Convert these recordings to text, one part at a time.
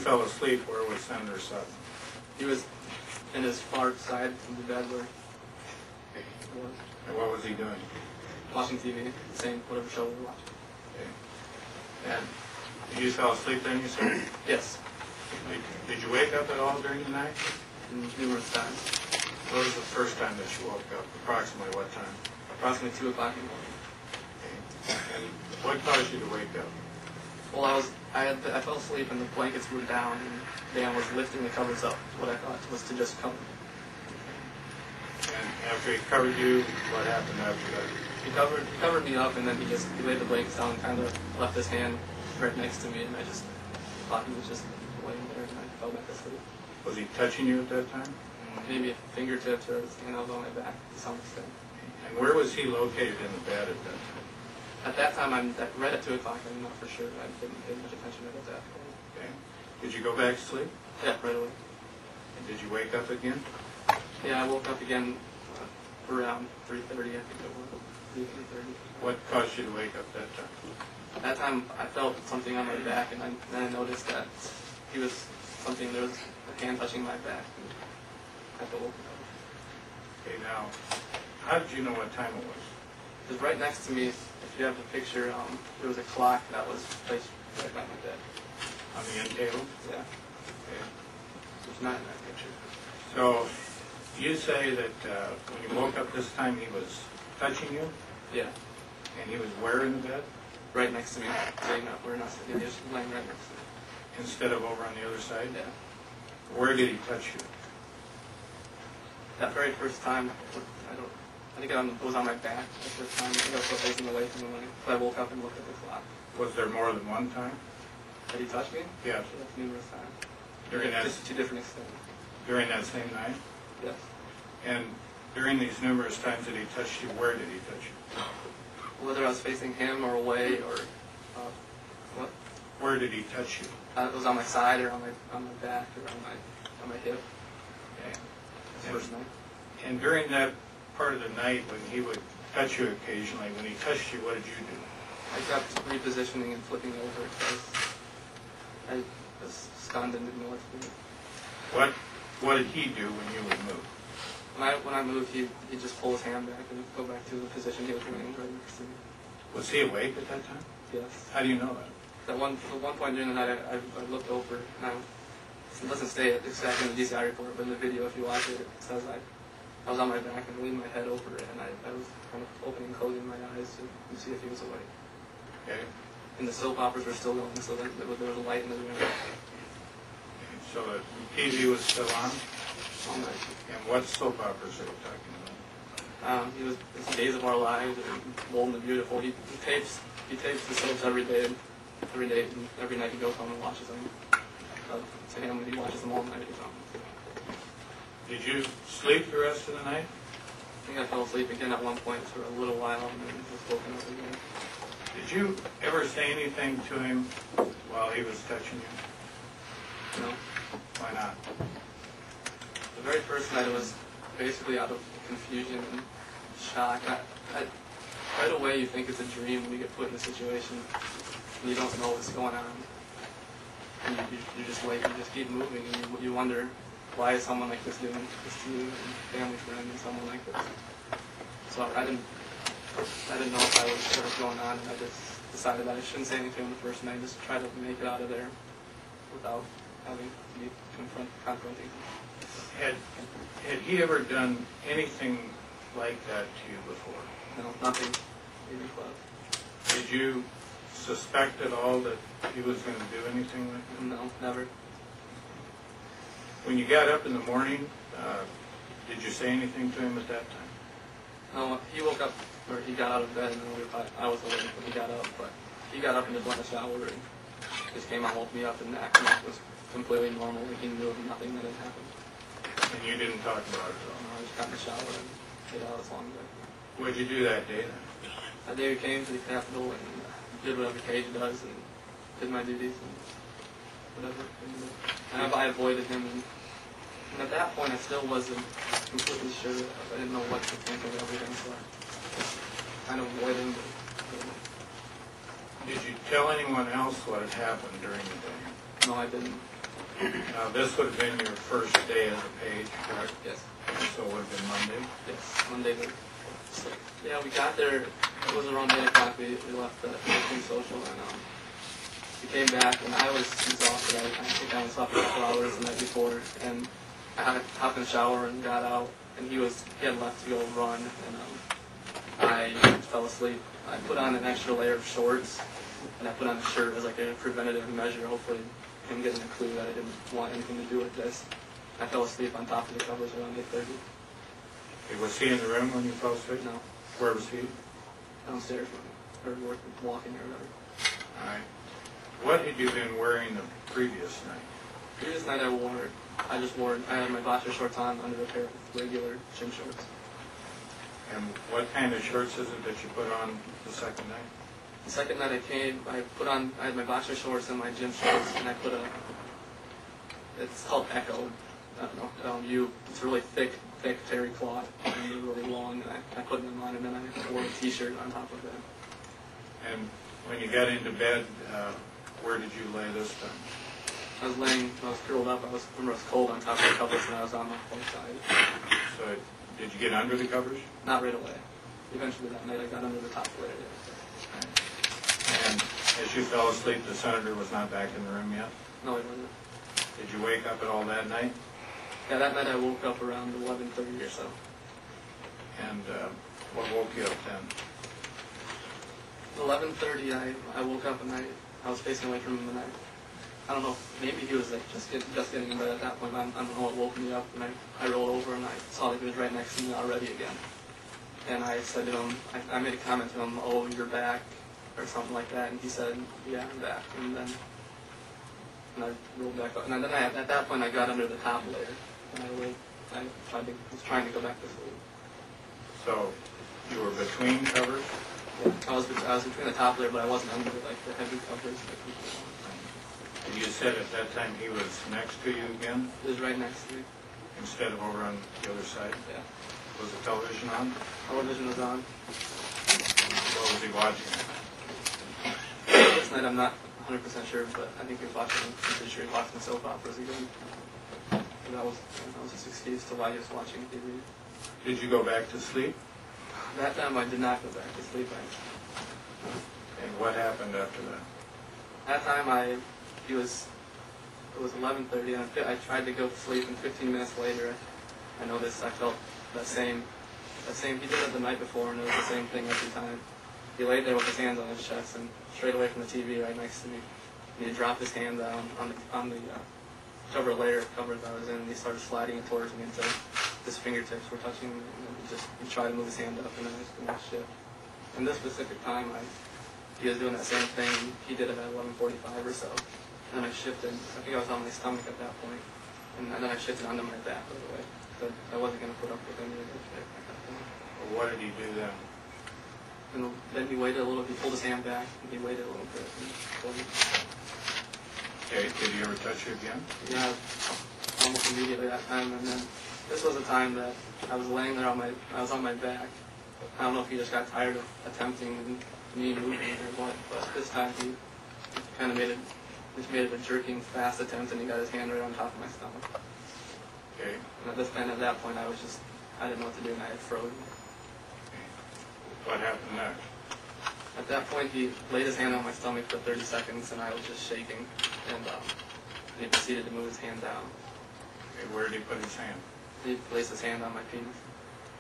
Fell asleep. Where was Senator Sutton? He was in his far side of the bed where he was. And what was he doing? Watching TV, saying whatever show we were watching. Okay. And you fell asleep then, you said? Yes. Did you wake up at all during the night? Numerous times. What was the first time that you woke up? Approximately what time? Approximately 2 o'clock in the morning. Okay. And what caused you to wake up? Well, I fell asleep and the blankets moved down and Dan was lifting the covers up. What I thought was to just cover me. And after he covered you, what happened after that? He covered me up and then he laid the blankets down and kind of left his hand right next to me and I just thought he was just laying there and I fell back asleep. Was he touching you at that time? Maybe a fingertips or his hand was on my back to some extent. And where was he located in the bed at that time? At that time, right at 2 o'clock, I'm not for sure. I didn't pay much attention at that point. Okay. Did you go back to sleep? Yeah, right away. And did you wake up again? Yeah, I woke up again around 3:30, I think it was. 3:30. What caused you to wake up that time? At that time, I felt something on my back, and then I noticed that there was a hand touching my back. And I had to open up. Okay, now, how did you know what time it was? It was right next to me. If you have the picture, there was a clock that was placed right by my bed. On the end table? Yeah. Okay. It's not in that picture. So, you say that when you woke up this time, he was touching you? Yeah. And he was where in the bed? Right next to me. Saying that we're not sitting, he was laying right next to me. Instead of over on the other side? Yeah. Where did he touch you? That very first time, I think it was on my back the first time. I think I was still facing away from the money. So I woke up and looked at the clock. Was there more than one time? Did he touch me? Yes. That's numerous times. Just to different extents. During that same night? Yes. And during these numerous times that he touched you, where did he touch you? Whether I was facing him or away or what? Where did he touch you? It was on my side or on my back or on my hip. Okay. First night. And during that part of the night when he would touch you occasionally, when he touched you, what did you do? I kept repositioning and flipping over because I was stunned and didn't know what to do. What did he do when you would move? When I moved, he'd just pull his hand back and go back to the position he was laying right next to me. Was he awake at that time? Yes. How do you know that? At one point during the night, I looked over, and it doesn't say it exactly in the DCI report, but in the video, if you watch it, it says I was on my back and leaned my head over it, and I was kind of opening and closing my eyes to see if he was awake. Okay. And the soap operas were still going, so there was a light in the room. So the TV was still on? All night. And what soap operas are you talking about? It's Days of Our Lives, and Bold and the Beautiful. He tapes the soaps every day, and every night he goes home and watches them. To him, he watches them all night or something. Did you sleep the rest of the night? I think I fell asleep again at one point for a little while, and then was woken up again. Did you ever say anything to him while he was touching you? No. Why not? The very first night, it was basically out of confusion and shock. Right away, you think it's a dream when you get put in a situation and you don't know what's going on. And you just wait, you just keep moving, and you wonder, why is someone like this doing this to you, and family friend, and someone like this? So I didn't know if I was sure what was going on, and I just decided that I shouldn't say anything the first night, just try to make it out of there without having to be confronting him. Had he ever done anything like that to you before? No, nothing even close. Did you suspect at all that he was going to do anything like that? No, never. When you got up in the morning, did you say anything to him at that time? No, he woke up, or he got out of bed, and I was awake when he got up, but he got up and just went to the shower and just came out and woke me up, and that was completely normal. He knew nothing that had happened. And you didn't talk about it at all? I just got in the shower and get out as long as I could. What did you do that day then? That day we came to the Capitol and did whatever Cage does and did my duties and whatever. And I avoided him, and at that point I still wasn't completely sure. I didn't know what to think of everything, so I kind of avoided him. Did you tell anyone else what had happened during the day? No, I didn't. Now, this would have been your first day as a page, correct? Yes. So it would have been Monday? Yes, Monday. Yeah, we got there, it was around 8 o'clock, we left the team social, and we came back, and I was exhausted. I think I only slept for a couple hours the night before, and I hopped in the shower and got out, and he had left to go run, and I fell asleep. I put on an extra layer of shorts, and I put on a shirt as like a preventative measure, hopefully him getting a clue that I didn't want anything to do with this. I fell asleep on top of the covers around 8:30. Was he in the room when you fell asleep? No. Where was he? Downstairs, or walking or whatever. All right. What had you been wearing the previous night? Previous night I had my boxer shorts on under a pair of regular gym shorts. And what kind of shorts is it that you put on the second night? The second night I had my boxer shorts and my gym shorts, and I put it's called Echo. I don't know. It's really thick terry cloth, and they're really long, and I put them on, and then I wore a t-shirt on top of that. And when you got into bed, where did you lay this time? I was curled up, I remember it was cold on top of the covers, and I was on my whole side. So did you get under the covers? Not right away. Eventually that night I got under the top layer. And as you fell asleep, the senator was not back in the room yet? No, he wasn't. Did you wake up at all that night? Yeah, that night I woke up around 11:30 or so. And what woke you up then? 11:30 I woke up and I was facing away from him, and I don't know, maybe he was like just getting in bed at that point. I don't know what woke me up, and I rolled over and I saw that he was right next to me already again. And I said to him, I made a comment to him, "Oh, you're back," or something like that, and he said, "Yeah, I'm back." And I rolled back up, and then at that point I got under the top layer, and I was trying to go back to sleep. So you were between covers? Yeah, I was between the top layer, but I wasn't under like the heavy covers. And you said at that time he was next to you again? He was right next to me. Instead of over on the other side? Yeah. Was the television on? Television was on. What was he watching? This night I'm not 100% sure, but I think he was watching. I'm pretty sure he was watching soap operas again. And that was his excuse to why he was watching TV. Did you go back to sleep? That time I did not go back to sleep. And what happened after that? That time it was 11:30, and I tried to go to sleep, and 15 minutes later, I noticed I felt that same. He did it the night before, and it was the same thing every time. He laid there with his hands on his chest, and straight away from the TV right next to me, and he dropped his hand down on the cover layer of covers I was in, and he started sliding it towards me until his fingertips were touching me, and he tried to move his hand up, and then I just didn't shift. And this specific time, he was doing that same thing. He did it at 11:45 or so. And then I shifted. I think I was on my stomach at that point. And then I shifted onto my back right away. But I wasn't going to put up with any of this at that point. Well, what did he do then? And then he waited a little. He pulled his hand back, and he waited a little bit. And pulled it. Okay, did he ever touch you again? Yeah, almost immediately that time. And then this was a time that I was laying there I was on my back. I don't know if he just got tired of attempting me moving or what, but this time he kind of made it a jerking, fast attempt, and he got his hand right on top of my stomach. Okay. And at that point, I didn't know what to do, and I had frozen. What happened next? At that point, he laid his hand on my stomach for 30 seconds, and I was just shaking, and he proceeded to move his hand down. Okay, where did he put his hand? He placed his hand on my penis.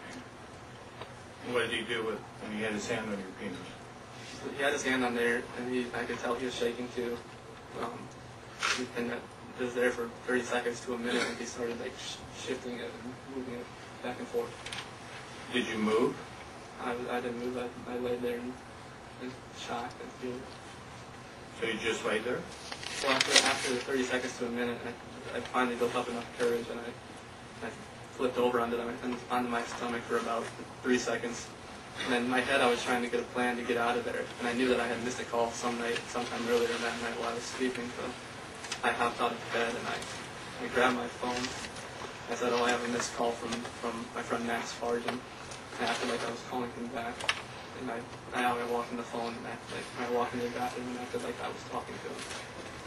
Okay. What did he do when he had his hand on your penis? He had his hand on there, and I could tell he was shaking too. And it was there for 30 seconds to a minute, and he started like shifting it and moving it back and forth. Did you move? I didn't move. I laid there in shock and fear. So you just laid there? Well, after the 30 seconds to a minute, I finally built up enough courage, and I flipped over onto my stomach for about 3 seconds. And in my head, I was trying to get a plan to get out of there. And I knew that I had missed a call sometime earlier that night while I was sleeping. So I hopped out of bed and I grabbed my phone. I said, "Oh, I have a missed call from my friend Max Fargen." And I acted like I was calling him back. And I walked in the phone and I walked into the bathroom and acted like I was talking to him.